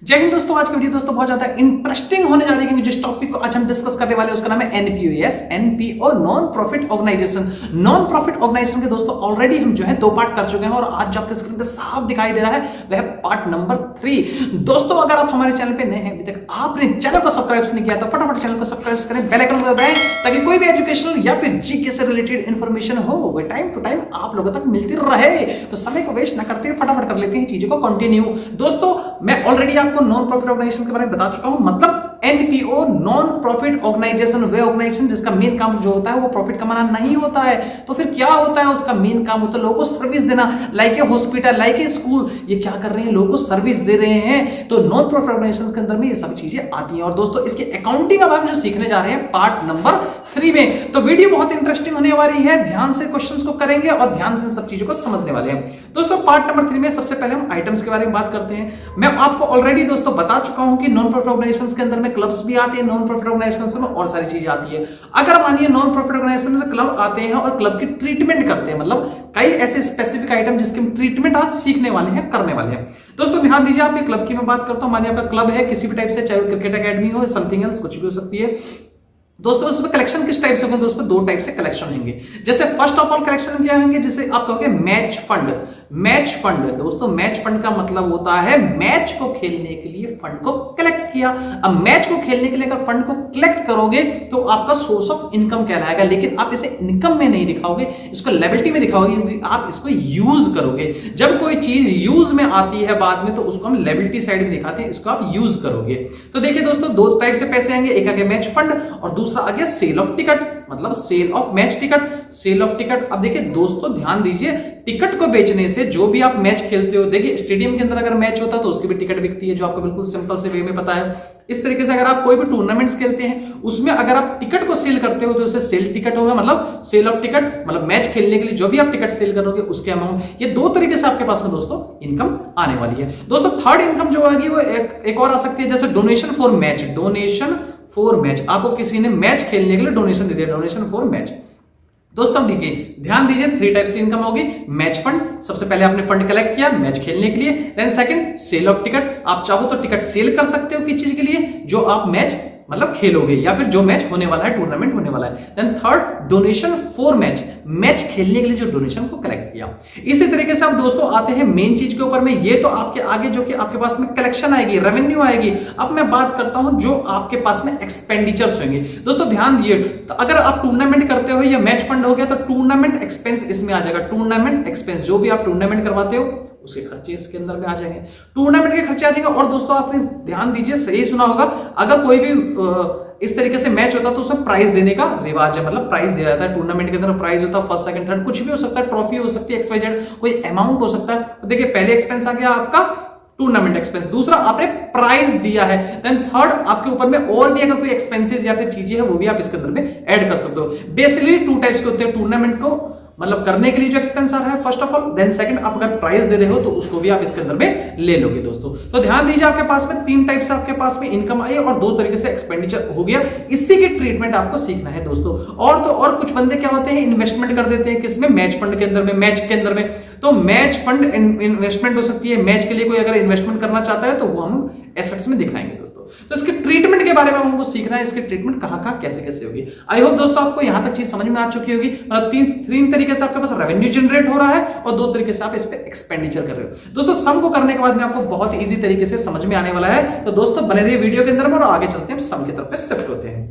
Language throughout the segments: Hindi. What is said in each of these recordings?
जय हिंद दोस्तों। आज की वीडियो दोस्तों बहुत ज्यादा इंटरेस्टिंग होने जा रही है क्योंकि जिस टॉपिक को आज हम डिस्कस करने वाले हैं उसका नाम है NPO, non profit organisation. Non profit organisation के दोस्तों ऑलरेडी हम जो है 2 पार्ट कर चुके हैं और आज जो आपके स्क्रीन पे साफ दिखाई दे रहा है वह पार्ट नंबर 3। दोस्तों अगर आप हमारे चैनल पे नए हैं, अभी तक आपने चैनल को सब्सक्राइब नहीं किया तो फटाफट चैनल को सब्सक्राइब करें, बेल आइकन को दबाएं ताकि कोई भी एजुकेशनल या फिर जीके से रिलेटेड इंफॉर्मेशन हो वह टाइम टू टाइम आप लोगों तक मिलती रहे। तो समय को वेस्ट ना करते हुए फटाफट कर लेते हैं चीजों को कंटिन्यू। दोस्तों मैं ऑलरेडी आपको नॉन प्रॉफिट ऑर्गेनाइजेशन के बारे में बता चुका हूं, मतलब एनपीओ नॉन प्रॉफिट ऑर्गेनाइजेशन वे ऑर्गेनाइजेशन जिसका मेन काम जो होता है वो प्रॉफिट कमाना नहीं होता है। तो फिर क्या होता है? उसका मेन काम होता है लोगों को सर्विस देना, like a hospital, like a school. ये क्या कर रहे हैं? लोगों को सर्विस दे रहे हैं। तो नॉन प्रॉफिट ऑर्गेनाइजेशन के अंदर में ये सब चीजें आती हैं। और दोस्तों इसकी अकाउंटिंग अब हम जो सीखने जा रहे हैं पार्ट नंबर 3 में, तो वीडियो बहुत इंटरेस्टिंग होने वाली है। ध्यान से क्वेश्चंस को करेंगे और ध्यान से सब चीजों को समझने वाले हैं। दोस्तों पार्ट नंबर 3 में सबसे पहले हम आइटम्स के बारे में बात करते हैं। मैं आपको ऑलरेडी दोस्तों बता चुका हूं कि नॉन प्रॉफिट ऑर्गेनाइजेशंस के अंदर में क्लब्स भी आते हैं, नॉन प्रॉफिट ऑर्गेनाइजेशंस में और सारी चीजें आती है। अगर मानिए नॉन प्रॉफिट ऑर्गेनाइजेशन से क्लब आते हैं और क्लब की ट्रीटमेंट करते हैं, मतलब कई ऐसे स्पेसिफिक आइटम जिसके हम ट्रीटमेंट आज सीखने वाले हैं, करने वाले हैं। दोस्तों ध्यान दीजिए, आपके क्लब की मैं बात करता हूं। मानिए आपका क्लब है किसी भी टाइप से, चाहे क्रिकेट एकेडमी हो, समथिंग एल्स, कुछ भी हो सकती है। दोस्तों उसमें कलेक्शन किस टाइप से होंगे? दोस्तों 2 टाइप से कलेक्शन होंगे। जैसे फर्स्ट ऑफ ऑल कलेक्शन क्या होंगे, जिसे आप कहोगे मैच फंड। मैच फंड दोस्तों, मैच फंड का मतलब होता है मैच को खेलने के लिए फंड को कलेक्ट किया। अब मैच को खेलने के लिए अगर फंड को कलेक्ट करोगे तो आपका सोर्स ऑफ इनकम कहलाएगा, लेकिन आप इसे इनकम में नहीं दिखाओगे, इसको लायबिलिटी में दिखाओगे क्योंकि आप इसको यूज करोगे। जब कोई चीज यूज में आती है बाद में तो उसको हम लायबिलिटी साइड में दिखाते हैं, इसको आप यूज करोगे। तो देखिए दोस्तों 2 टाइप से पैसे आएंगे, एक आगे मैच फंड और दूसरा आ गया सेल ऑफ टिकट, मतलब sale of match ticket. Sale of ticket, अब देखिए दोस्तों ध्यान दीजिए, टिकट को बेचने से जो भी आप मैच खेलते हो, देखिए स्टेडियम के अंदर अगर मैच होता है तो उसकी भी टिकट बिकती है, जो आपको बिल्कुल सिंपल से वे में पता है। इस तरीके से अगर आप कोई भी टूर्नामेंट्स खेलते हैं उसमें अगर आप टिकट को सेल करते हो तो उसे सेल टिकट होगा, मतलब सेल ऑफ टिकट, मतलब मैच खेलने के लिए जो भी आप टिकट सेल करोगे उसके अमाउंट। ये 2 तरीके से आपके पास में दोस्तों इनकम आने वाली है। दोस्तों थर्ड इनकम जो आएगी वो एक और आ सकती है, जैसे donation for match. Donation for match, आपको किसी ने मैच खेलने के लिए डोनेशन दे दिया, डोनेशन फॉर मैच। दोस्तों देखिए ध्यान दीजिए, 3 टाइप से इनकम होगी। मैच फंड, सबसे पहले आपने फंड कलेक्ट किया मैच खेलने के लिए। Then second sale of ticket, आप चाहो तो टिकट सेल कर सकते हो किस चीज के लिए, जो आप मैच मतलब खेलोगे या फिर जो मैच होने वाला है, टूर्नामेंट होने वाला है। Then third donation for match, match खेलने के लिए जो डोनेशन को कलेक्ट किया। इसी तरीके से आप दोस्तों आते हैं मेन चीज के ऊपर में। ये तो आपके आगे जो कि आपके पास में कलेक्शन आएगी, रेवेन्यू आएगी। अब मैं बात करता हूं जो आपके पास में एक्सपेंडिचर्स होंगे। दोस्तों ध्यान दीजिए, तो अगर आप टूर्नामेंट करते हो या मैच फंड हो गया तो टूर्नामेंट एक्सपेंस इसमें आ जाएगा। टूर्नामेंट एक्सपेंस, जो भी आप टूर्नामेंट करवाते हो उसके खर्चे इसके अंदर में आ जाएंगे, टूर्नामेंट के खर्चे आ जाएंगे। और दोस्तों आपने ध्यान दीजिए, सही सुना होगा, अगर कोई भी इस तरीके से मैच होता है तो उसमें प्राइज देने का रिवाज है, मतलब प्राइज दिया जाता है। टूर्नामेंट के अंदर प्राइज होता है, फर्स्ट सेकंड थर्ड कुछ भी हो सकता है, ट्रॉफी हो सकती है, XYZ कोई अमाउंट हो सकता है। तो देखिए पहले एक्सपेंस आ गया आपका टूर्नामेंट एक्सपेंस, दूसरा आपने प्राइज दिया है। देन थर्ड आपके ऊपर में और भी अगर कोई एक्सपेंसेस या फिर चीजें है वो भी आप इसके अंदर में ऐड कर सकते हो। बेसिकली 2 टाइप्स के होते हैं, टूर्नामेंट को मतलब करने के लिए जो एक्सपेंस आ रहा है first of all, then second आप अगर प्राइस दे रहे हो तो उसको भी आप इसके अंदर में ले लोगे दोस्तों। तो ध्यान दीजिए, आपके पास में 3 टाइप से आपके पास में इनकम आई और 2 तरीके से एक्सपेंडिचर हो गया। इसी की ट्रीटमेंट आपको सीखना है दोस्तों। और तो और कुछ बंदे क्या होते हैं, इन्वेस्टमेंट कर देते हैं किसमें, मैच फंड के अंदर में, मैच के अंदर में। तो मैच फंड इन्वेस्टमेंट हो सकती है, मैच के लिए कोई अगर इन्वेस्टमेंट करना चाहता है तो वो हम एसेट्स में दिखाएंगे दोस्तों। तो इसके ट्रीटमेंट के बारे में हमको सीखना है, इसकी ट्रीटमेंट कहां कैसे कैसे होगी। आई होप दोस्तों आपको यहां तक चीज समझ में आ चुकी होगी। मतलब 3 तरीके से आपके पास रेवेन्यू जनरेट हो रहा है और 2 तरीके से आप इस पे एक्सपेंडिचर कर रहे हो दोस्तों। सम को करने के बाद में आपको बहुत इजी तरीके से समझ में आने वाला है। तो दोस्तों बने रहिए वीडियो के अंदर में और आगे चलते हैं, सम की तरफ पे शिफ्ट होते हैं।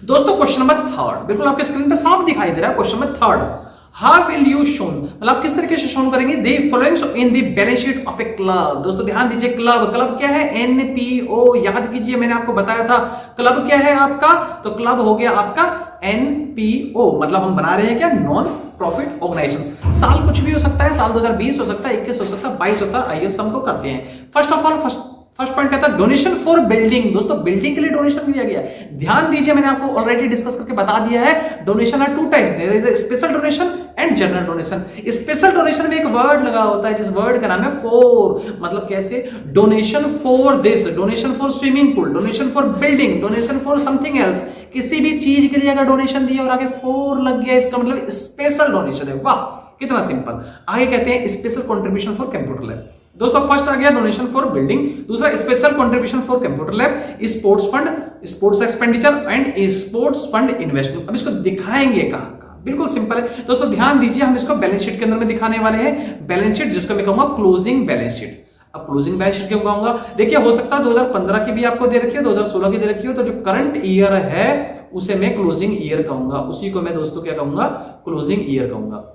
दोस्तों क्वेश्चन नंबर 3 बिल्कुल आपके स्क्रीन पे साफ दिखाई दे रहा है। Question number 3, How will you show, मतलब किस तरीके से शोन करेंगे, the following in the balance sheet of a club। दोस्तों ध्यान दीजिए, क्लब क्या है, NPO। याद कीजिए मैंने आपको बताया था क्लब क्या है आपका, तो क्लब हो गया आपका NPO, मतलब हम बना रहे हैं क्या, नॉन प्रॉफिट ऑर्गेनाइजेशन। साल कुछ भी हो सकता है, साल 2020 हो सकता है, 21 हो सकता है, 22 होता है। आइए सम को करते हैं। First of all first point कहता है डोनेशन फॉर बिल्डिंग। दोस्तों बिल्डिंग के लिए डोनेशन दिया गया है। ध्यान दीजिए, मैंने आपको ऑलरेडी डिस्कस करके बता दिया है, donation are 2 types, there is special donation and general donation. Special donation में एक वर्ड लगा होता है जिस वर्ड का नाम है फॉर, मतलब कैसे, donation for this, donation for swimming pool, donation for building, donation for something else. किसी भी चीज के लिए अगर डोनेशन दिया और आगे फॉर लग गया, इसका मतलब स्पेशल डोनेशन है। वाह कितना सिंपल। आगे कहते हैं special contribution for computer lab. दोस्तों फर्स्ट आ गया डोनेशन फॉर बिल्डिंग, दूसरा special contribution for computer lab, sports fund, sports expenditure and sports fund investment. अब इसको दिखाएंगे कहां? बिल्कुल सिंपल है दोस्तों, ध्यान दीजिए, हम इसको बैलेंस शीट के अंदर में दिखाने वाले हैं। बैलेंस शीट जिसको मैं कहूंगा क्लोजिंग बैलेंस शीट। अब क्लोजिंग बैलेंस शीट क्यों कहूंगा? देखिए हो सकता है 2015 की भी आपको दे रखी है, 2016 की दे रखी हो, तो जो करंट ईयर है उसे मैं क्लोजिंग ईयर कहूंगा, उसी को मैं दोस्तों क्या कहूंगा? क्लोजिंग ईयर कहूंगा।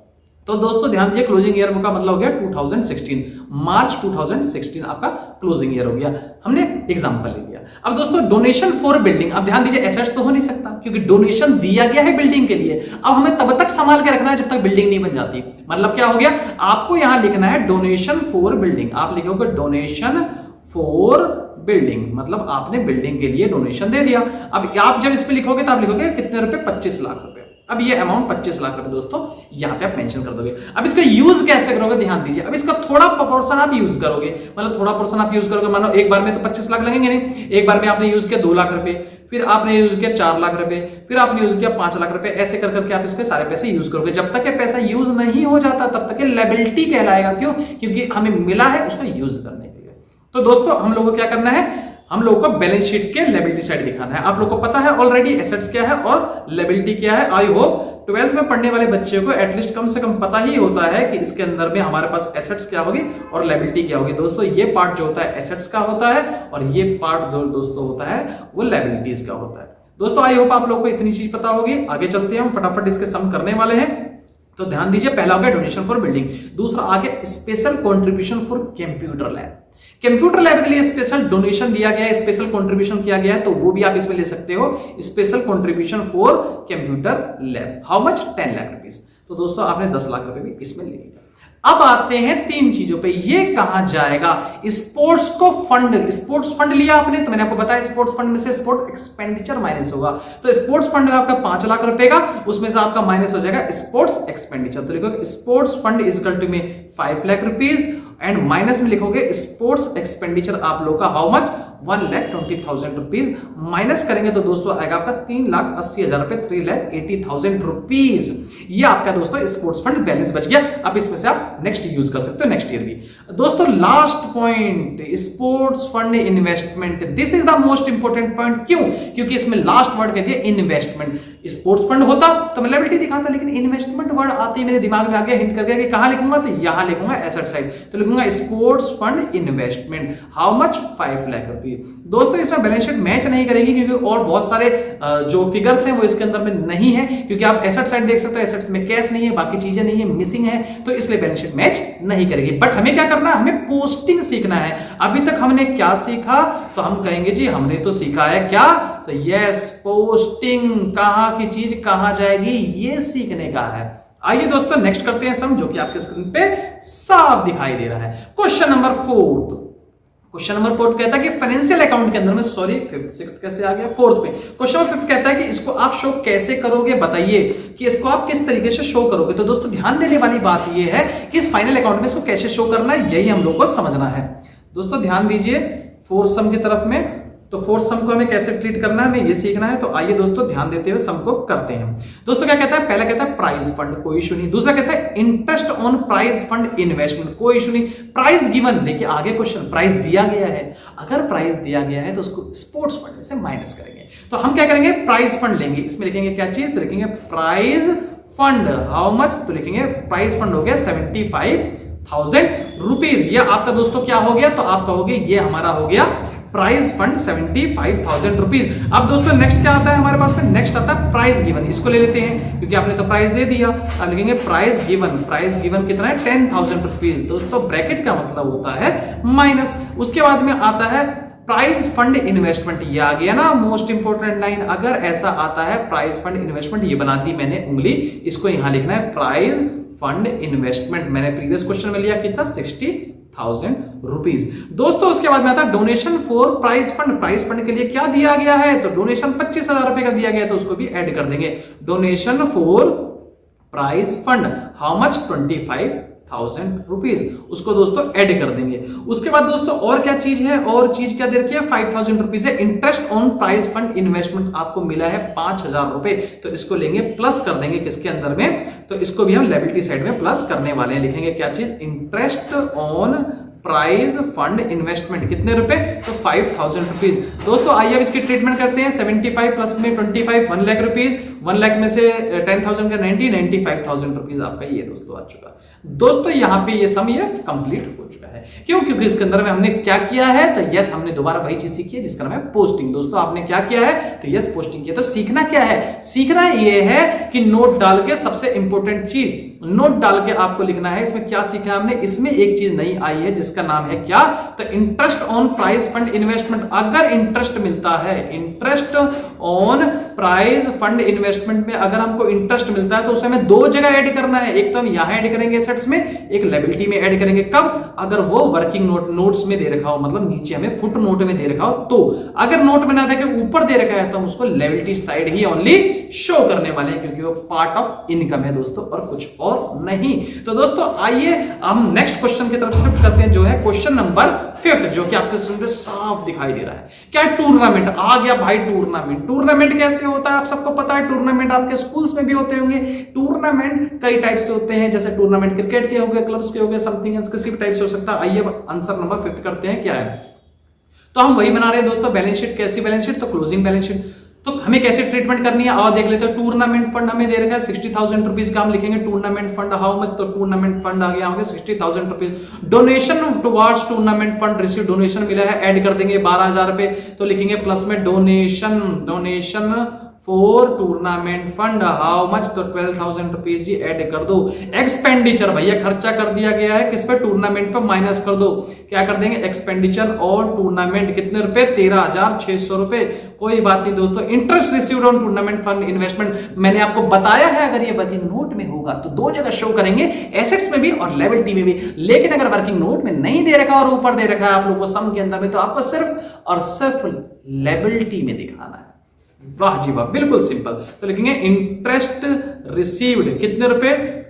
तो दोस्तों ध्यान दीजिए, क्लोजिंग ईयर का मतलब हो गया 2016, मार्च 2016 आपका क्लोजिंग ईयर हो गया। हमने एग्जांपल ले लिया। अब दोस्तों डोनेशन फॉर बिल्डिंग, अब ध्यान दीजिए एसेट्स तो हो नहीं सकता क्योंकि डोनेशन दिया गया है बिल्डिंग के लिए। अब हमें तब तक संभाल के रखना है जब तक बिल्डिंग नहीं बन जाती। मतलब क्या हो गया? आपको यहां लिखना है डोनेशन फॉर बिल्डिंग, आप लिखोगे डोनेशन फॉर बिल्डिंग, मतलब आपने बिल्डिंग के लिए डोनेशन दे दिया। अब आप जब इस पे लिखोगे तो आप लिखोगे कितने रुपए? 25 लाख रुपए। अब ये अमाउंट 25 लाख रुपए दोस्तों यहां पे आप मेंशन कर दोगे। अब इसका यूज कैसे करोगे? ध्यान दीजिए, अब इसका थोड़ा पोर्शन आप यूज करोगे, मतलब थोड़ा पोर्शन आप यूज करोगे। मानो एक बार में तो 25 लाख लगेंगे नहीं, एक बार में आपने यूज किया 2 लाख रुपए, फिर आपने यूज किया 4 लाख रुपए, फिर आपने यूज किया 5 लाख रुपए, ऐसे कर करके आप इसके सारे पैसे यूज करोगे। जब तक ये पैसा यूज नहीं हो जाता तब तक ये लायबिलिटी कहलाएगा। क्यों? क्योंकि हमें मिला है उसको यूज करने के लिए। तो दोस्तों हम लोगों को क्या करना है? हम लोगों को बैलेंस शीट के लायबिलिटी साइड दिखाना है। आप लोगों को पता है ऑलरेडी एसेट्स क्या है और लायबिलिटी क्या है। आई होप 12th में पढ़ने वाले बच्चे को एटलीस्ट कम से कम पता ही होता है कि इसके अंदर में हमारे पास एसेट्स क्या होगी और लायबिलिटी क्या होगी। दोस्तों ये पार्ट जो होता है एसेट्स का होता है और ये पार्ट जो दोस्तों होता है वो लायबिलिटीज का होता है। दोस्तों आई होप आप लोगों को इतनी चीज पता होगी। आगे चलते हैं, हम फटाफट इसके सम करने वाले हैं। तो ध्यान दीजिए, पहला हो गया डोनेशन फॉर बिल्डिंग, दूसरा आ गया special contribution for computer lab. Computer lab के लिए स्पेशल डोनेशन दिया गया है, स्पेशल कंट्रीब्यूशन किया गया है, तो वो भी आप इसमें ले सकते हो, special contribution for computer lab. How much? 10 lakh rupees. तो दोस्तों आपने 10 लाख रुपए भी इसमें ले लिया। अब आते हैं 3 चीजों पे, ये कहां जाएगा? स्पोर्ट्स को फंड, स्पोर्ट्स फंड लिया आपने, तो मैंने आपको बताया स्पोर्ट्स फंड में से स्पोर्ट्स एक्सपेंडिचर माइनस होगा। तो स्पोर्ट्स फंड आपका 5 लाख रुपए का, उसमें से आपका माइनस हो जाएगा स्पोर्ट्स एक्सपेंडिचर। तो लिखोगे sports fund is equal to में 5 लाख रुपीज एंड माइनस में लिखोगे स्पोर्ट्स एक्सपेंडिचर आप लोग का हाउ मच? 1,20,000 रुपीज। माइनस करेंगे तो दोस्तों आएगा आपका 3,80,000 रुपए, 3,80,000 रुपीज। ये आपका दोस्तों स्पोर्ट्स फंड बैलेंस बच गया। अब इसमें से आप नेक्स्ट यूज कर सकते हो, नेक्स्ट ईयर भी। दोस्तों last point, sports fund investment. This is the most important point. क्यों? क्योंकि इसमें लास्ट वर्ड कह दिया इन्वेस्टमेंट। स्पोर्ट्स फंड होता तो मैं लायबिलिटी दिखाता, लेकिन इन्वेस्टमेंट वर्ड आते ही मेरे दिमाग में आ गया, हिंट कर गया कि कहां लिखूंगा, तो यहां लिखूंगा एसेट साइड। तो लिखूंगा sports fund investment, how much? 5 lakh रुपए। दोस्तों इसमें बैलेंस शीट मैच नहीं करेगी क्योंकि और बहुत सारे जो फिगर्स हैं वो इसके अंदर में नहीं है, क्योंकि आप एसेट साइड देख सकते हो, एसेट्स में कैश नहीं है, बाकी चीजें नहीं है, मिसिंग है, तो इसलिए बैलेंस शीट मैच नहीं करेगी। बट हमें क्या करना है? हमें पोस्टिंग सीखना है। अभी तक हमने क्या सीखा? तो हम कहेंगे जी हमने तो सीखा है क्या? तो यस, पोस्टिंग। कहां की चीज कहां जाएगी ये सीखने का है। आइए दोस्तों नेक्स्ट करते हैं सम, जो कि आपके स्क्रीन पे साफ दिखाई दे रहा है। Question number 4। क्वेश्चन नंबर 4 कहता है कि फाइनेंशियल अकाउंट के अंदर में, सॉरी 5th 6th कैसे आ गया? 4th पे। क्वेश्चन नंबर 5th कहता है कि इसको आप शो कैसे करोगे, बताइए कि इसको आप किस तरीके से शो करोगे। तो दोस्तों ध्यान देने वाली बात यह है कि इस फाइनल अकाउंट में इसको कैसे शो करना है, यही हम लोग को समझना है। दोस्तों ध्यान दीजिए 4th सम की तरफ में, तो 4th सम को हमें कैसे ट्रीट करना है हमें ये सीखना है। तो आइए दोस्तों ध्यान देते हुए सम को करते हैं। दोस्तों क्या कहता है? पहला कहता है प्राइज फंड, कोई इशू नहीं। दूसरा कहता है interest on prize fund investment, कोई इशू नहीं। प्राइस गिवन, देखिए आगे क्वेश्चन प्राइस दिया गया है, अगर प्राइस दिया गया है तो उसको स्पोर्ट्स फंड से माइनस करेंगे। तो हम क्या करेंगे? प्राइज फंड लेंगे। इसमें लिखेंगे क्या चीज? तो लिखेंगे प्राइज फंड, हाउ मच? तो लिखेंगे प्राइज फंड हो गया 75,000 रुपीज। ये आपका दोस्तों क्या हो गया? तो आपका हो गया, ये हमारा हो गया प्राइज फंड 75,000 रुपीज। अब दोस्तों नेक्स्ट क्या आता है हमारे पास में? नेक्स्ट आता है प्राइस गिवन। इसको ले लेते हैं क्योंकि आपने तो प्राइस दे दिया। अब लिखेंगे प्राइस गिवन। प्राइस गिवन कितना है? 10,000 रुपीज। दोस्तों ब्रैकेट का मतलब होता है माइनस। उसके बाद में आता है प्राइज फंड इन्वेस्टमेंट। ये आ गया ना मोस्ट इंपोर्टेंट लाइन। अगर ऐसा आता है प्राइज फंड इन्वेस्टमेंट, ये बना दी मैंने उंगली, इसको यहां लिखना है प्राइज फंड इन्वेस्टमेंट। मैंने प्रीवियस क्वेश्चन में लिया कितना? 60,000 रुपीज। दोस्तों उसके बाद में आता है donation for prize fund. Prize fund के लिए क्या दिया गया है? तो डोनेशन 25,000 रुपए का दिया गया है, तो उसको भी ऐड कर देंगे। Donation for prize fund how much? 25,000 rupees. उसको दोस्तों ऐड कर देंगे। उसके बाद दोस्तों और क्या चीज है? और चीज क्या दे रखी है? 5,000 रुपीज है। Interest on prize fund investment आपको मिला है 5,000 रुपए, तो इसको लेंगे प्लस कर देंगे किसके अंदर में? तो इसको भी हम लायबिलिटी साइड में प्लस करने वाले हैं। लिखेंगे क्या चीज? Interest on prize fund investment कितने रुपए, तो 5000 रुपीज। दोस्तों आइए अब इसकी ट्रीटमेंट करते हैं। 75 प्लस में 25 1 लाख रुपीज, 1 लाख में से 10,000 का 95,000 रुपीज आपका ये दोस्तों आ चुका। दोस्तों यहाँ पे ये सम ये कंप्लीट हो चुका है। क्यों? क्योंकि इसके अंदर में हमने क्या किया है, तो यस हमने दोबारा वही चीज सीखी है जिसका नाम है पोस्टिंग। दोस्तों आपने क्या किया है, तो यस पोस्टिंग किया। तो सीखना क्या है, सीखना ये है कि नोट डाल के सबसे इंपॉर्टेंट चीज नोट डाल के आपको लिखना है। इसमें क्या सीखा हमने, इसमें एक चीज नई आई है जिसका नाम है क्या, तो interest on prize fund investment. अगर इंटरेस्ट मिलता है, interest on prize fund investment में अगर हमको इंटरेस्ट मिलता है तो उसे हमें दो जगह ऐड करना है। एक तो हम यहां ऐड करेंगे एसेट्स में, एक लायबिलिटी में ऐड करेंगे। कब, अगर वो वर्किंग नोट्स में दे रखा हो, मतलब नीचे हमें फुट नोट में दे रखा हो। तो अगर नोट में ना देके ऊपर दे रखा है तो हम उसको लायबिलिटी साइड ही ओनली शो करने वाले हैं, क्योंकि वो पार्ट ऑफ इनकम है दोस्तों और कुछ और नहीं। तो दोस्तों आइए हम नेक्स्ट क्वेश्चन की तरफ शिफ्ट करते हैं, जो है क्वेश्चन नंबर 5, जो कि आपके स्क्रीन पे साफ दिखाई दे रहा है। क्या है, टूर्नामेंट आ गया भाई। टूर्नामेंट कैसे होता है आप सबको पता है। टूर्नामेंट आपके स्कूल्स में भी होते होंगे। टूर्नामेंट कई टाइप से होते हैं, जैसे टूर्नामेंट क्रिकेट के हो गए, क्लब्स के हो गए, समथिंग किसी भी टाइप से हो सकता है। आइए आंसर नंबर 5 करते हैं, क्या है। तो हम वही बना रहे हैं दोस्तों, बैलेंस शीट। कैसी बैलेंस शीट, तो क्लोजिंग बैलेंस शीट। तो हमें कैसे ट्रीटमेंट करनी है और देख लेते हैं। टूर्नामेंट फंड हमें दे रखा है 60,000 रुपीज का, हम लिखेंगे टूर्नामेंट फंड हाउ मच, तो टूर्नामेंट फंड आ गया होगा 60,000 rupees. Donation towards tournament fund receive, donation मिला है, ऐड कर देंगे 12,000 रुपए, तो लिखेंगे प्लस में donation for tournament fund how much, तो 12,000 रुपीज जी ऐड कर दो। एक्सपेंडिचर भैया खर्चा कर दिया गया है किस पे, टूर्नामेंट पे, माइनस कर दो। क्या कर देंगे, एक्सपेंडिचर और टूर्नामेंट कितने रुपए, 13,600 रुपए। कोई बात नहीं दोस्तों। Interest received on tournament fund investment, मैंने आपको बताया है अगर ये वर्किंग नोट में होगा तो दो जगह शो करेंगे, एसेट्स में भी और लायबिलिटी में भी। लेकिन अगर वर्किंग नोट में नहीं दे रखा और ऊपर दे रखा है आप लोगों को सम के अंदर में, तो आपको सिर्फ और सिर्फ लायबिलिटी में दिखाना है। वाह जी वाह, बिल्कुल सिंपल। तो लिखेंगे इंटरेस्ट रिसीव्ड कितने रुपए,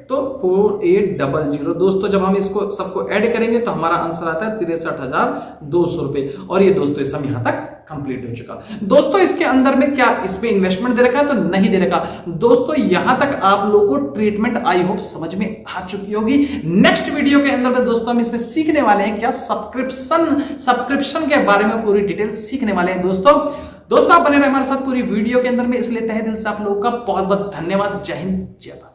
तो 4800। दोस्तों जब हम इसको सबको ऐड करेंगे तो हमारा आंसर आता है 63,200 रुपए। और ये दोस्तों सम यहां तक कंप्लीट हो चुका। दोस्तों इसके अंदर में क्या इस पे इन्वेस्टमेंट दे रखा है, तो नहीं दे रखा। दोस्तों यहां तक आप लोगों को ट्रीटमेंट आई होप समझ में आ चुकी होगी। नेक्स्ट वीडियो के अंदर में दोस्तों हम इसमें सीखने वाले हैं क्या, सब्सक्रिप्शन के बारे में पूरी डिटेल सीखने वाले हैं। दोस्तों आप बने रहे हमारे साथ पूरी वीडियो के अंदर में, इसलिए तहे दिल से आप लोगों का बहुत बहुत धन्यवाद। जय हिंद, जय भारत।